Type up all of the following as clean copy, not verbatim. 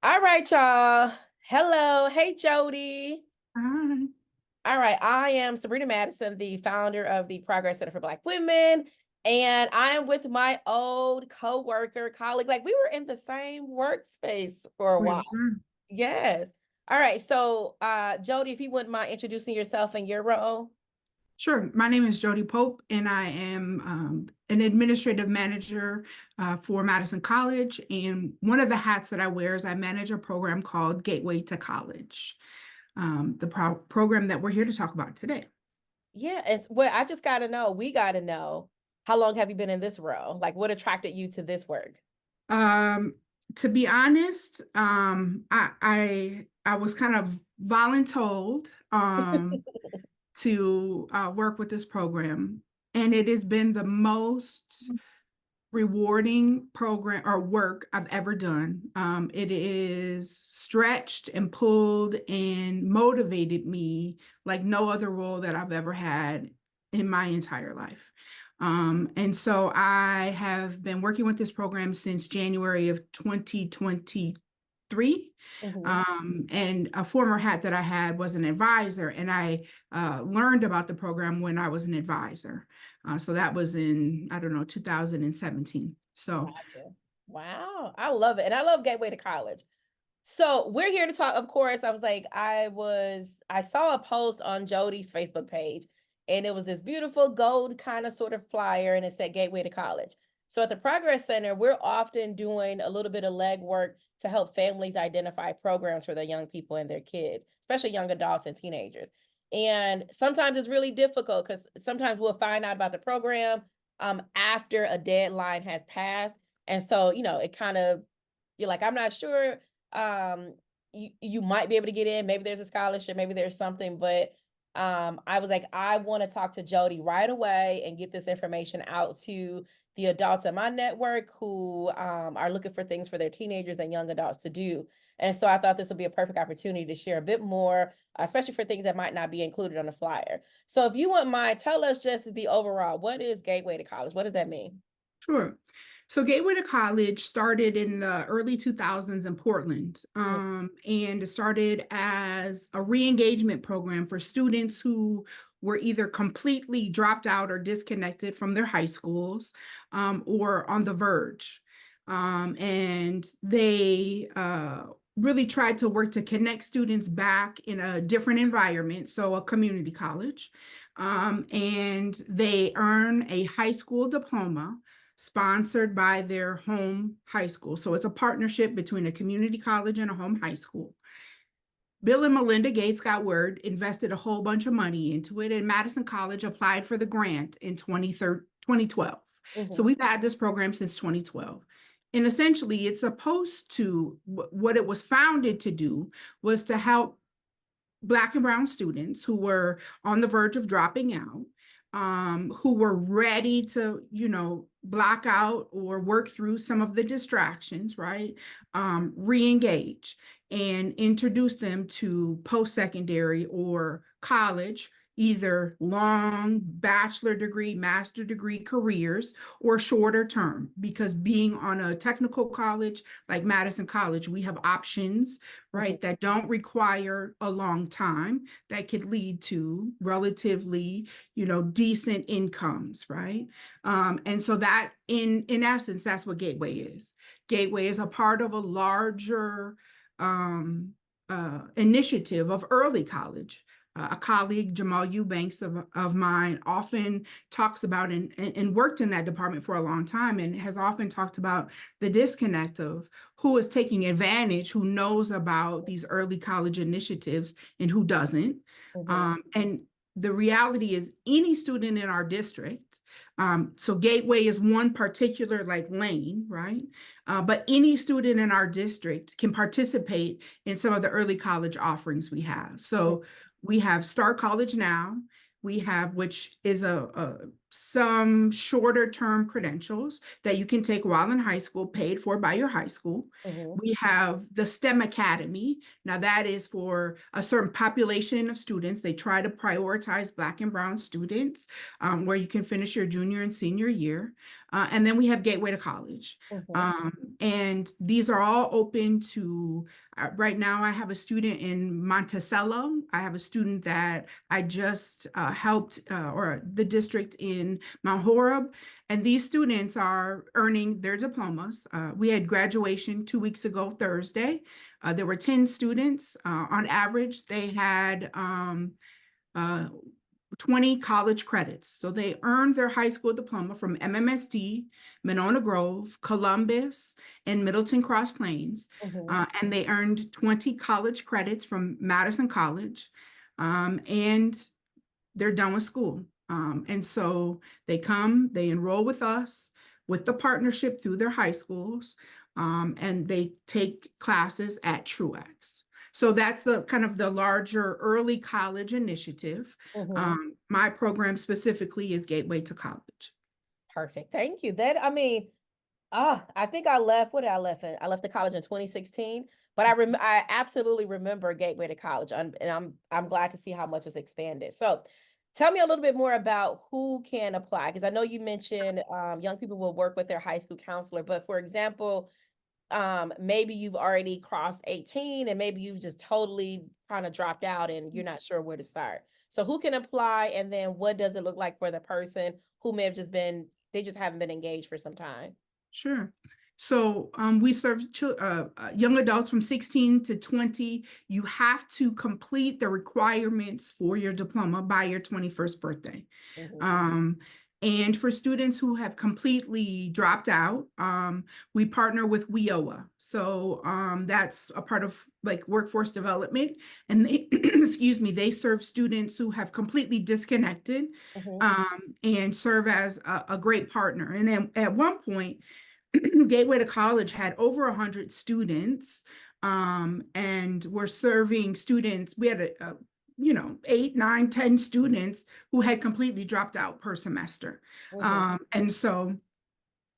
All right, y'all. Hello. Hey, Jody. Hi. All right. I am Sabrina Madison, the founder of the Progress Center for Black Women. And I am with my old coworker, colleague. Like we were in the same workspace for a We while. were. Yes. All right. So, Jody, if you wouldn't mind introducing yourself and your role. Sure. My name is Jodie Pope, and I am an administrative manager for Madison College. And one of the hats that I wear is I manage a program called Gateway to College, the program that we're here to talk about today. Yeah. It's well, I just gotta know, we gotta know, how long have you been in this role? Like what attracted you to this work? Um, to be honest, I was kind of voluntold to work with this program, and it has been the most rewarding program or work I've ever done. It is stretched and pulled and motivated me like no other role that I've ever had in my entire life. And so I have been working with this program since January of 2023. Mhm. And a former hat that I had was an advisor, and I learned about the program when I was an advisor. So that was in, I don't know, 2017. So, Gotcha. Wow. I love it. And I love Gateway to College. So we're here to talk. Of course, I saw a post on Jody's Facebook page, and it was this beautiful gold kind of sort of flyer, and it said Gateway to College. So at the Progress Center, we're often doing a little bit of legwork to help families identify programs for their young people and their kids, especially young adults and teenagers. And sometimes it's really difficult because sometimes we'll find out about the program after a deadline has passed. And so, it kind of, you're like, I'm not sure, you might be able to get in, maybe there's a scholarship, maybe there's something, but I was like, I want to talk to Jody right away and get this information out to the adults in my network who are looking for things for their teenagers and young adults to do. And so I thought this would be a perfect opportunity to share a bit more, especially for things that might not be included on the flyer. So if you wouldn't mind, tell us just the overall, what is Gateway to College? What does that mean? sure. So Gateway to College started in the early 2000s in Portland, Mm. and it started as a re-engagement program for students who were either completely dropped out or disconnected from their high schools, or on the verge. And they really tried to work to connect students back in a different environment, so a community college. And they earn a high school diploma sponsored by their home high school. So it's a partnership between a community college and a home high school. Bill and Melinda Gates got word, invested a whole bunch of money into it, and Madison College applied for the grant in 2012. So Mhm. we've had this program since 2012. And essentially, it's supposed to, what it was founded to do was to help Black and Brown students who were on the verge of dropping out, who were ready to, block out or work through some of the distractions, right? Re-engage and introduce them to post-secondary or college, either long bachelor degree, master degree careers, or shorter term. Because being on a technical college like Madison College, we have options, Mhm. right, that don't require a long time, that could lead to relatively, decent incomes, right? And so that in essence, that's what Gateway is. Gateway is a part of a larger initiative of early college. A colleague, Jamal Eubanks of mine, often talks about and worked in that department for a long time, and has often talked about the disconnect of who is taking advantage, who knows about these early college initiatives and who doesn't. Mhm. And the reality is any student in our district, so Gateway is one particular like lane, right? But any student in our district can participate in some of the early college offerings we have. Mhm. So we have Start College Now. We have, which is some shorter term credentials that you can take while in high school, paid for by your high school. Mhm. We have the STEM Academy. Now, that is for a certain population of students. They try to prioritize Black and Brown students, where you can finish your junior and senior year. And then we have Gateway to College. Mhm. And these are all open to, right now, I have a student in Monticello. I have a student that I just helped, or the district in Mount Horeb. And these students are earning their diplomas. We had graduation 2 weeks ago, Thursday. There were 10 students. On average, they had uh, 20 college credits. So they earned their high school diploma from MMSD, Monona Grove, Columbus, and Middleton Cross Plains. Mhm. And they earned 20 college credits from Madison College. And they're done with school. And so they come, they enroll with us with the partnership through their high schools, and they take classes at Truax. So that's the kind of the larger early college initiative. Mhm. My program specifically is Gateway to College. Perfect. Thank you. I mean, I think what did I left in? I left the college in 2016, but I absolutely remember Gateway to College, and I'm glad to see how much it's expanded. So, tell me a little bit more about who can apply, because I know you mentioned young people will work with their high school counselor, but for example, maybe you've already crossed 18 and maybe you've just totally kind of dropped out and you're not sure where to start. So who can apply, and then what does it look like for the person who may have they just haven't been engaged for some time? Sure. So we serve young adults from 16 to 20. You have to complete the requirements for your diploma by your 21st birthday. Mhm. Um, and for students who have completely dropped out, we partner with WIOA. So that's a part of like workforce development. And they, excuse me, they serve students who have completely disconnected, Mhm. and serve as a great partner. And then at one point, Gateway to College had over 100 students, and we're serving students. We had eight, nine, 10 students who had completely dropped out per semester. Mhm. And so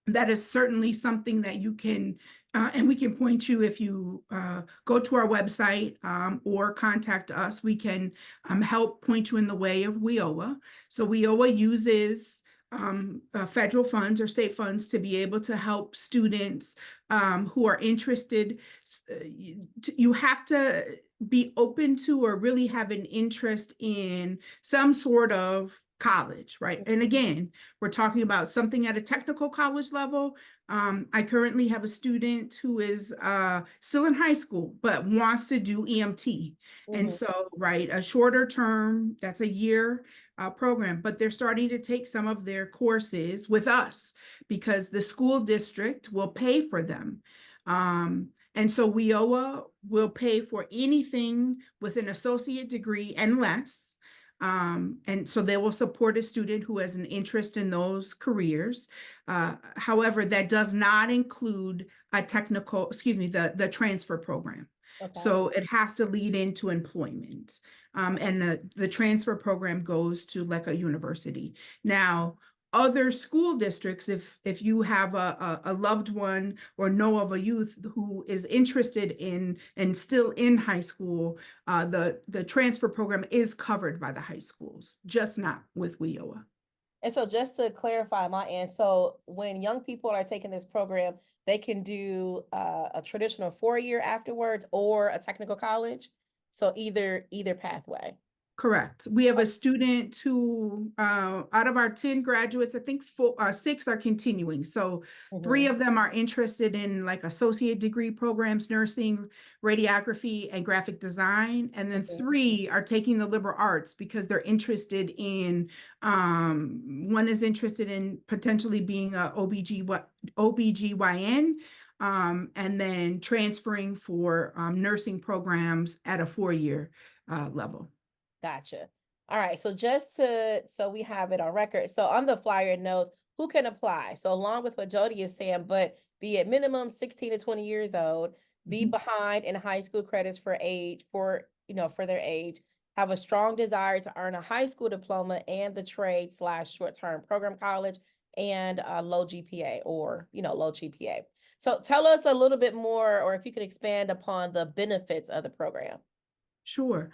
that is certainly something that you can, and we can point you if you go to our website, or contact us. We can help point you in the way of WIOA. So WIOA uses federal funds or state funds to be able to help students who are interested. You have to be open to or really have an interest in some sort of college, right? And again, we're talking about something at a technical college level. I currently have a student who is still in high school, but wants to do EMT. And Mhm. so, right, a shorter term, that's a year program, but they're starting to take some of their courses with us because the school district will pay for them. And so WIOA will pay for anything with an associate degree and less. And so they will support a student who has an interest in those careers. However, that does not include the transfer program. Okay. So it has to lead into employment. And the transfer program goes to like a university. Now, other school districts, if you have a loved one or know of a youth who is interested in and still in high school, the transfer program is covered by the high schools, just not with WIOA. And so just to clarify my end, so when young people are taking this program, they can do a traditional 4 year afterwards or a technical college. So either pathway. Correct. We have a student who, out of our 10 graduates, I think six are continuing. So three Mhm. of them are interested in like associate degree programs, nursing, radiography, and graphic design. And then Mhm. three are taking the liberal arts because they're interested in, one is interested in potentially being a OBGYN, and then transferring for nursing programs at a 4 year level. Gotcha. All right. So we have it on record. So on the flyer it notes who can apply. So along with what Jody is saying, but be at minimum 16 to 20 years old, be Mhm. behind in high school credits for their age, have a strong desire to earn a high school diploma and the trade slash short-term program college and a low GPA or, low GPA. So tell us a little bit more, or if you could expand upon the benefits of the program. Sure.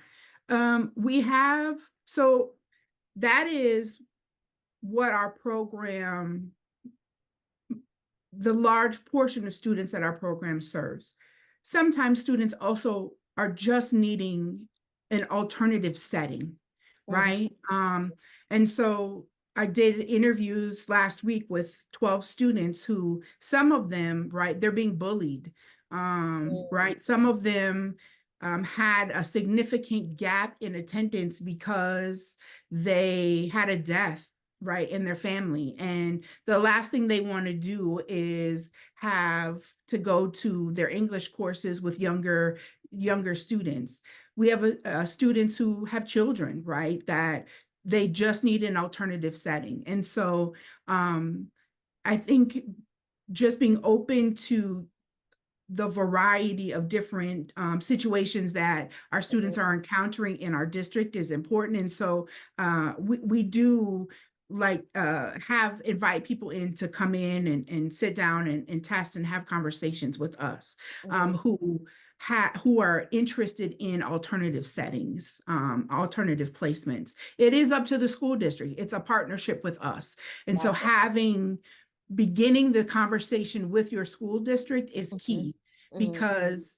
We have, so that is what our program, the large portion of students that our program serves. Sometimes students also are just needing an alternative setting, right? And so I did interviews last week with 12 students who, some of them, right, they're being bullied, right? Some of them had a significant gap in attendance because they had a death, right, in their family. And the last thing they want to do is have to go to their English courses with younger students. We have students who have children, right, that they just need an alternative setting. And so I think just being open to the variety of different situations that our students are encountering in our district is important. And so we do invite people in to come in and sit down and test and have conversations with us who are interested in alternative settings, alternative placements. It is up to the school district. It's a partnership with us. And so beginning the conversation with your school district is key, because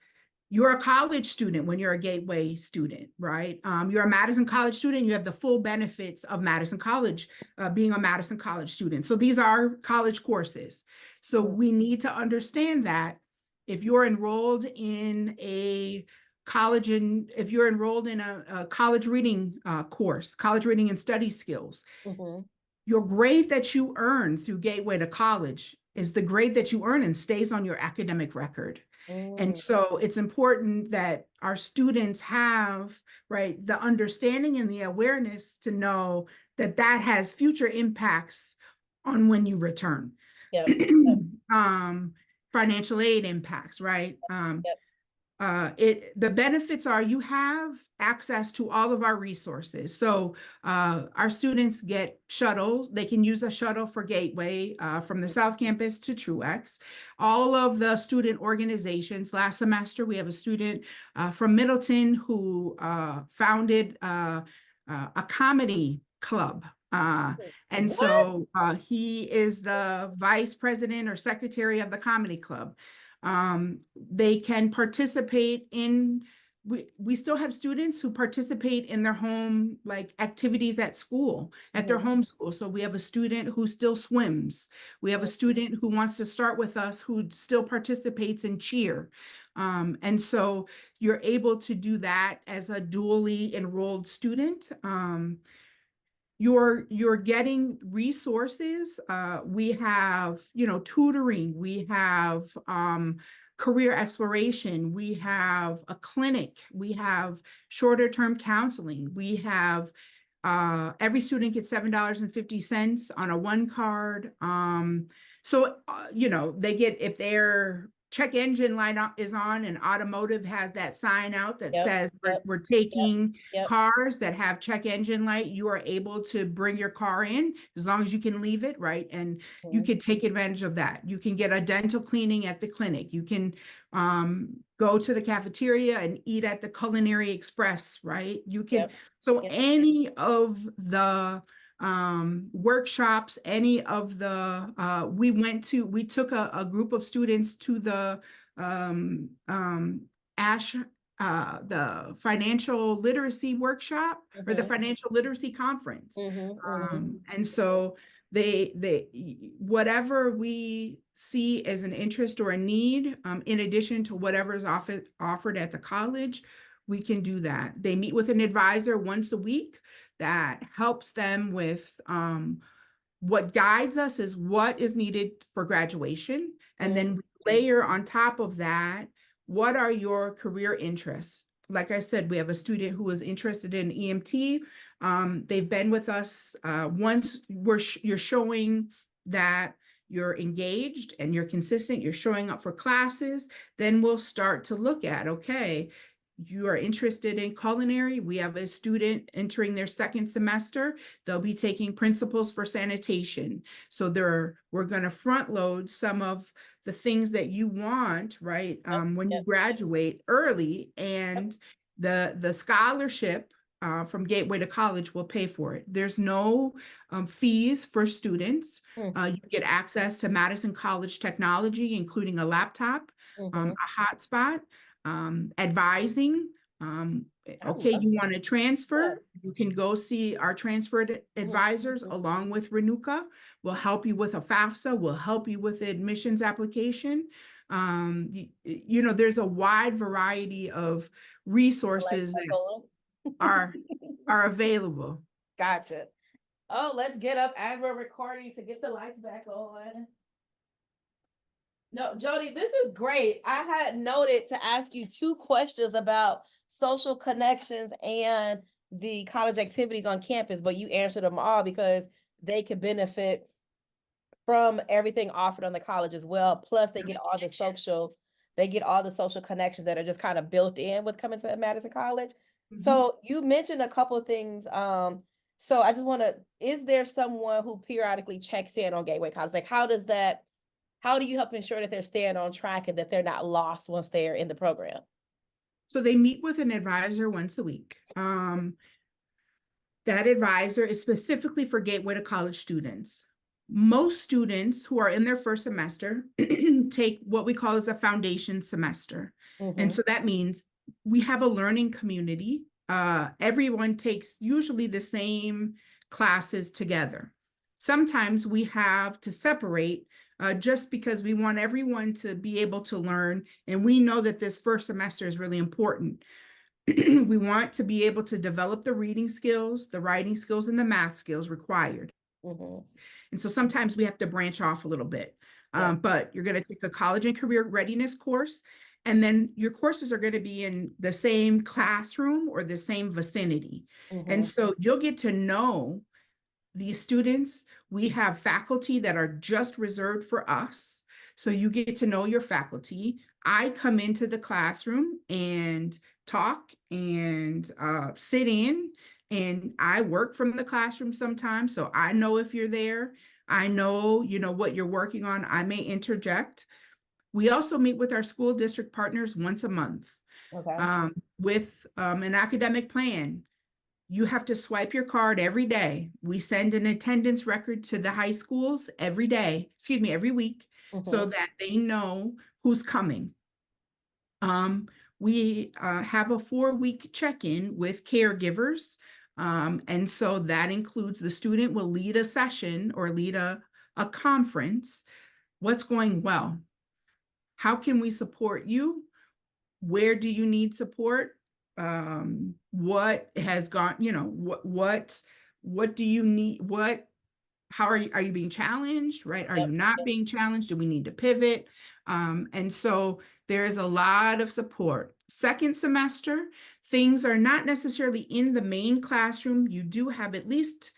you're a college student when you're a Gateway student, right? You're a Madison College student, you have the full benefits of Madison College, being a Madison College student. So these are college courses. So we need to understand that if you're enrolled in a college, and if you're enrolled in a college reading course, college reading and study skills, your grade that you earn through Gateway to College is the grade that you earn and stays on your academic record. And so it's important that our students have, right, the understanding and the awareness to know that that has future impacts on when you return. Financial aid impacts, right? The benefits are you have access to all of our resources. So our students get shuttles. They can use a shuttle for Gateway from the South Campus to Truex. All of the student organizations. Last semester, we have a student from Middleton who founded a comedy club. And so he is the vice president or secretary of the comedy club. They can participate in, we still have students who participate in their home, like activities at school, at their home school. So we have a student who still swims. We have a student who wants to start with us who still participates in cheer. And so you're able to do that as a dually enrolled student. You're getting resources. We have, tutoring. We have career exploration. We have a clinic. We have shorter term counseling. We have every student gets $7.50 on a one card. So they get, if their check engine light is on and automotive has that sign out that says we're taking cars that have check engine light, you are able to bring your car in as long as you can leave it, right? And you can take advantage of that. You can get a dental cleaning at the clinic. You can go to the cafeteria and eat at the Culinary Express, right? You can, any of the workshops, any of the, we took a group of students to the the financial literacy workshop or the financial literacy conference. And so whatever we see as an interest or a need, in addition to whatever is offered at the college, we can do that. They meet with an advisor once a week that helps them with what guides us is what is needed for graduation. And then layer on top of that, what are your career interests? Like I said, we have a student who is interested in EMT. They've been with us once. You're showing that you're engaged and you're consistent, you're showing up for classes, then we'll start to look at, okay, you are interested in culinary, we have a student entering their second semester. They'll be taking principles for sanitation. So we're going to front load some of the things that you want, right, Yep, when you yep, graduate early, yep. and the scholarship from Gateway to College will pay for it. There's no fees for students. Mhm, You get access to Madison College technology, including a laptop, mhm. a hotspot, advising. I Okay, love you want to that. transfer, you can go see our transferred Mhm, advisors mhm. along with Renuka. We'll help you with a FAFSA, we'll help you with the admissions application. There's a wide variety of The lights resources back that on. are are available. Gotcha. Oh, let's get up as we're recording to get the lights back on. No, Jody, this is great. I had noted to ask you two questions about social connections and the college activities on campus, but you answered them all because they could benefit from everything offered on the college as well. Plus, they get all the social connections that are just kind of built in with coming to Madison College. Mhm. So you mentioned a couple of things. So I just want to, is there someone who periodically checks in on Gateway College? Like, how do you help ensure that they're staying on track and that they're not lost once they're in the program? So they meet with an advisor once a week. That advisor is specifically for Gateway to College students. Most students who are in their first semester take what we call as a foundation semester. And Mm-hmm. so that means we have a learning community. Everyone takes usually the same classes together. Sometimes we have to separate just because we want everyone to be able to learn. And we know that this first semester is really important. We want to be able to develop the reading skills, the writing skills, and the math skills required. Mm-hmm. And so sometimes we have to branch off a little bit. Yeah. But you're going to take a college and career readiness course, and then your courses are going to be in the same classroom or the same vicinity. And Mm-hmm. so you'll get to know these students. We have faculty that are just reserved for us. So you get to know your faculty. I come into the classroom and talk and sit in, and I work from the classroom sometimes. So I know if you're there. I know, what you're working on. I may interject. We also meet with our school district partners once a month Okay. with an academic plan. You have to swipe your card every day. We send an attendance record to the high schools every day, excuse me, every week, so Mm-hmm. that they know who's coming. We have a 4-week check-in with caregivers. And so that includes the student will lead a session or lead a conference. What's going well? How can we support you? Where do you need support? What has gone, what do you need? How are you being challenged, right? Are you Yep. not Yep. being challenged? Do we need to pivot? And so there is a lot of support. Second semester, things are not necessarily in the main classroom. You do have at least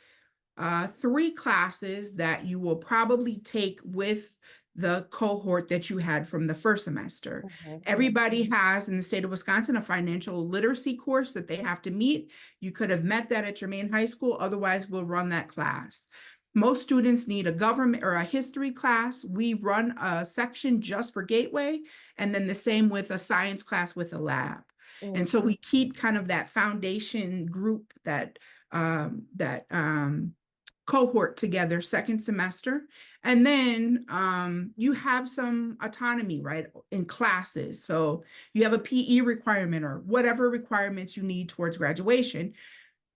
3 classes that you will probably take with the cohort that you had from the first semester. Mm-hmm. Everybody has in the state of Wisconsin a financial literacy course that they have to meet. You could have met that at your main high school, otherwise we'll run that class. Most students need a government or a history class. We run a section just for Gateway, and then the same with a science class with a lab. And Mm-hmm. so we keep kind of that foundation group, that cohort together second semester. And then you have some autonomy, right, in classes. So you have a PE requirement or whatever requirements you need towards graduation.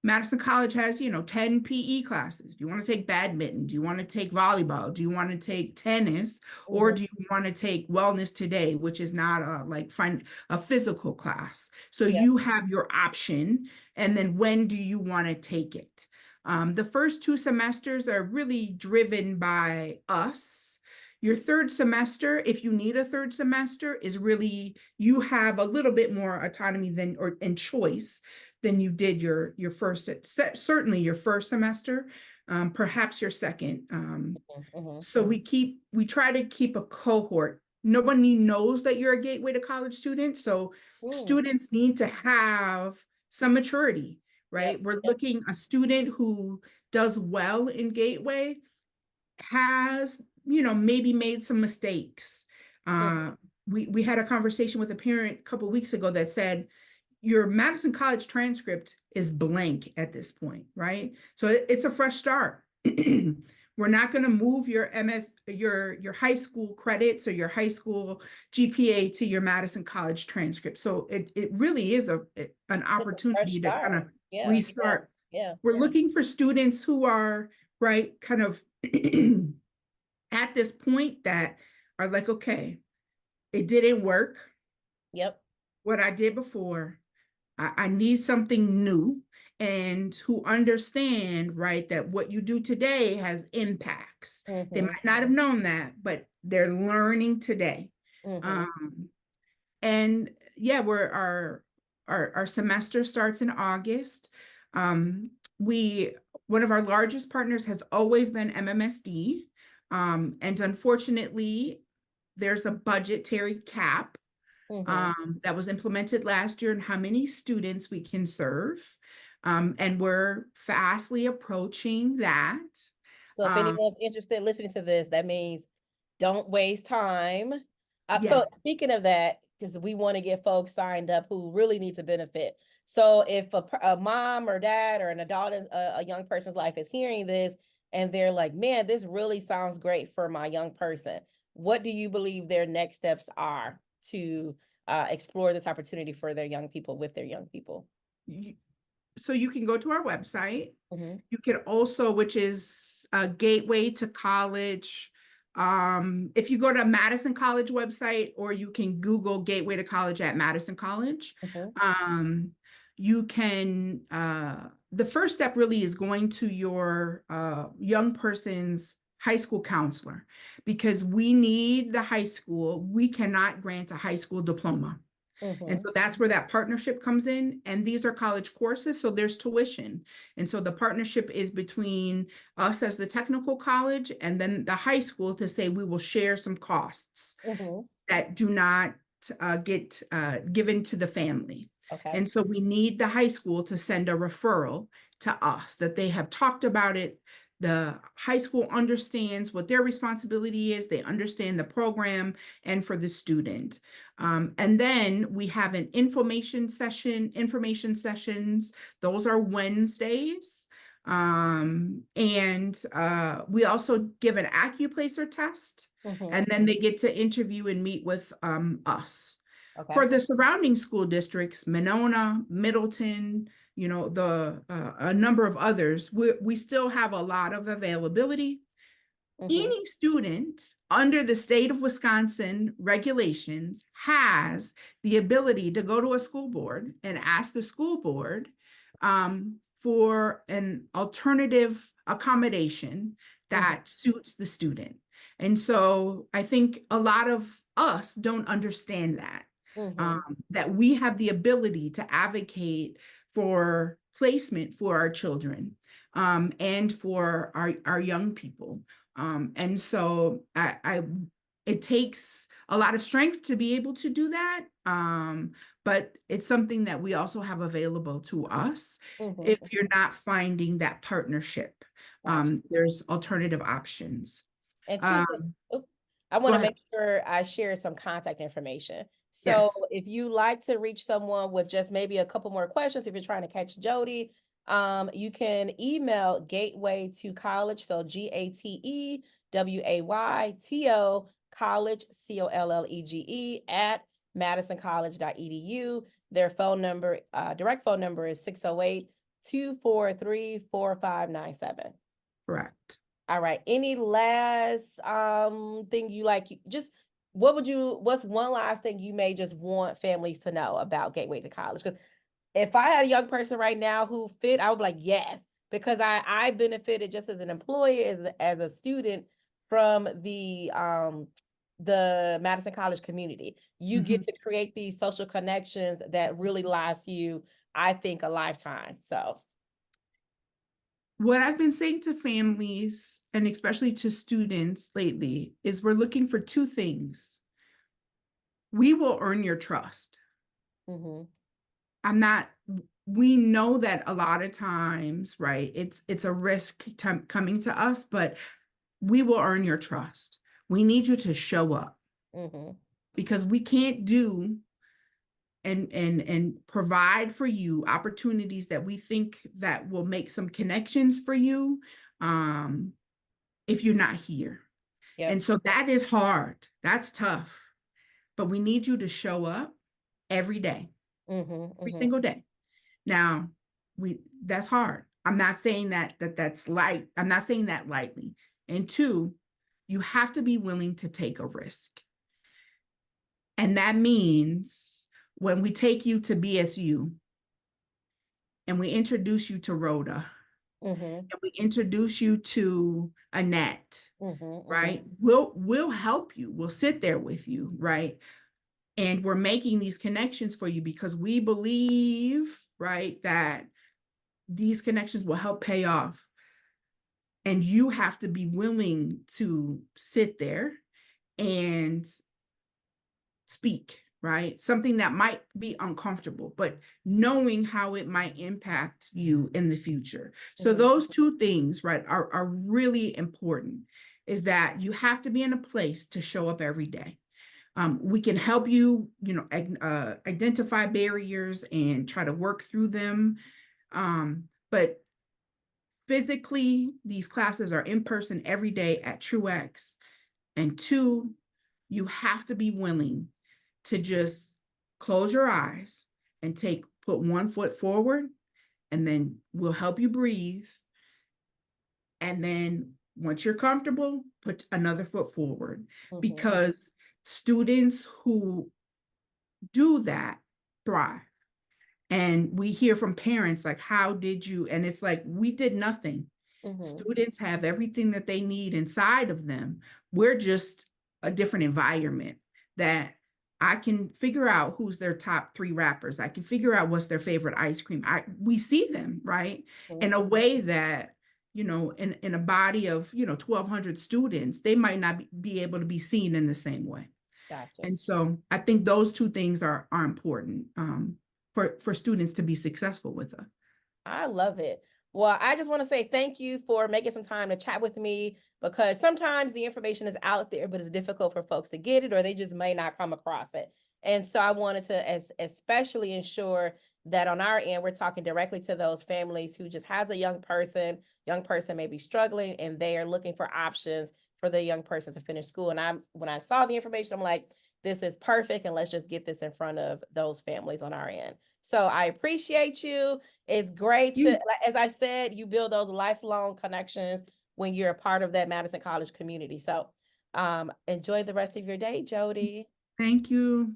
Madison College has, 10 PE classes. Do you want to take badminton? Do you want to take volleyball? Do you want to take tennis? Or Mm-hmm. do you want to take wellness today, which is not a physical class? So Yep. you have your option. And then when do you want to take it? The first 2 semesters are really driven by us. Your third semester, if you need a third semester, is really, you have a little bit more autonomy and choice than you did your first, certainly your first semester, perhaps your second. Mm-hmm. So we try to keep a cohort nobody knows that you're a Gateway to College student. So Mm, students need to have some maturity, yep. right? We're Yep. looking a student who does well in Gateway has, maybe made some mistakes. Mhm. We had a conversation with a parent a couple weeks ago that said, your Madison College transcript is blank at this point, right? So it's a fresh start. We're not going to move your your high school credits or your high school GPA to your Madison College transcript. So it really is an It's a fresh opportunity to kind start. of Yeah. Yeah. restart. Yeah. We're looking for students who are right, kind of at this point that are like, okay, it didn't work. Yep. What I did before, I need something new, and who understand, right, that what you do today has impacts. They Mm-hmm. might not have known that, but they're learning today. Mm-hmm. Um, and yeah, our semester starts in August. Um, we One of our largest partners has always been MMSD. And unfortunately, there's a budgetary cap Mm-hmm. that was implemented last year and how many students we can serve. And we're fastly approaching that. So if Um, anyone's interested in listening to this, that means don't waste time. yeah. So speaking of that, because we want to get folks signed up who really need to benefit. So if a mom or dad or an adult in a young person's life is hearing this and they're like, man, this really sounds great for my young person, what do you believe their next steps are to explore this opportunity for their young people with their young people? So you can go to our website. Mm-hmm. You can also, which is a Gateway to College. If you go to Madison College website, or you can Google Gateway to College at Madison College, Mm-hmm. um, you can, the first step really is going to your young person's high school counselor, because we need the high school. We cannot grant a high school diploma. And Mm-hmm. so that's where that partnership comes in. And these are college courses, so there's tuition. And so the partnership is between us as the technical college and then the high school to say we will share some costs Mm-hmm. that do not get given to the family. Okay. And so we need the high school to send a referral to us that they have talked about it. The high school understands what their responsibility is. They understand the program and for the student. And then we have an information sessions. Those are Wednesdays. And we also give an AccuPlacer test, Mm-hmm. and then they get to interview and meet with us. Okay. For the surrounding school districts, Monona, Middleton, the a number of others, we still have a lot of availability. Mm-hmm. Any student under the state of Wisconsin regulations has the ability to go to a school board and ask the school board for an alternative accommodation Mm-hmm. that suits the student. And so I think a lot of us don't understand Mm-hmm. that we have the ability to advocate for placement for our children, and for our young people. And so it takes a lot of strength to be able to do that. But it's something that we also have available to us if Mm-hmm. you're not finding that partnership. Gotcha. There's alternative options. And Susan, Um, oop, I Go want to ahead. make sure I share some contact information. So Yes. if you like to reach someone with just maybe a couple more questions, if you're trying to catch Jodie, you can email gateway to college. So GATEWAYTO college, COLLEGE at madisoncollege.edu. Their phone number, direct phone number is 608-243-4597. Correct. All right. Any last thing you like, just what's one last thing you may just want families to know about Gateway to College? Because if I had a young person right now who fit, I would be like, yes, because I benefited just as an employee, as a student from the Madison College community. You get Mhm. to create these social connections that really last you, I think, a lifetime. So What I've been saying to families and especially to students lately is we're looking for two things. we will earn your trust. Mm-hmm. I'm not, we know that a lot of times, right? It's a risk coming to us, but we will earn your trust. We need you to show up Mm-hmm. because we can't do and provide for you opportunities that we think that will make some connections for you if you're not here. And Yep. so that is hard. That's tough. But we need you to show up every day, Mm-hmm. every Mm-hmm. single day. Now, we that's hard. I'm not saying that's light. I'm not saying that lightly. And two, you have to be willing to take a risk. And that means when we take you to BSU and we introduce you to Rhoda Mm-hmm. and we introduce you to Annette, Mm-hmm. right? Mm-hmm. We'll help you. We'll sit there with you, right? And we're making these connections for you because we believe, right, that these connections will help pay off. And you have to be willing to sit there and speak, right? Something that might be uncomfortable, but knowing how it might impact you in the future. So Mm-hmm. those two things, right, are really important, is that you have to be in a place to show up every day. We can help you, identify barriers and try to work through them. But physically, these classes are in person every day at TrueX. And two, you have to be willing to just close your eyes and put one foot forward, and then we'll help you breathe. And then once you're comfortable, put another foot forward, Mm-hmm. because students who do that thrive. And we hear from parents like, how did you? And it's like, we did nothing. Mm-hmm. Students have everything that they need inside of them. We're just a different environment that I can figure out who's their top 3 rappers. I can figure out what's their favorite ice cream. We see them, right? Mm-hmm. In a way that, in a body of, 1,200 students, they might not be able to be seen in the same way. Gotcha. And so I think those two things are important for students to be successful with us. I love it. Well, I just want to say thank you for making some time to chat with me, because sometimes the information is out there, but it's difficult for folks to get it, or they just may not come across it. And so I wanted to especially ensure that on our end, we're talking directly to those families who just has a young person may be struggling, and they are looking for options for the young person to finish school. And when I saw the information, I'm like, this is perfect. And let's just get this in front of those families on our end. So I appreciate you. It's great to, You, as I said, you build those lifelong connections when you're a part of that Madison College community. So enjoy the rest of your day, Jodie. thank you.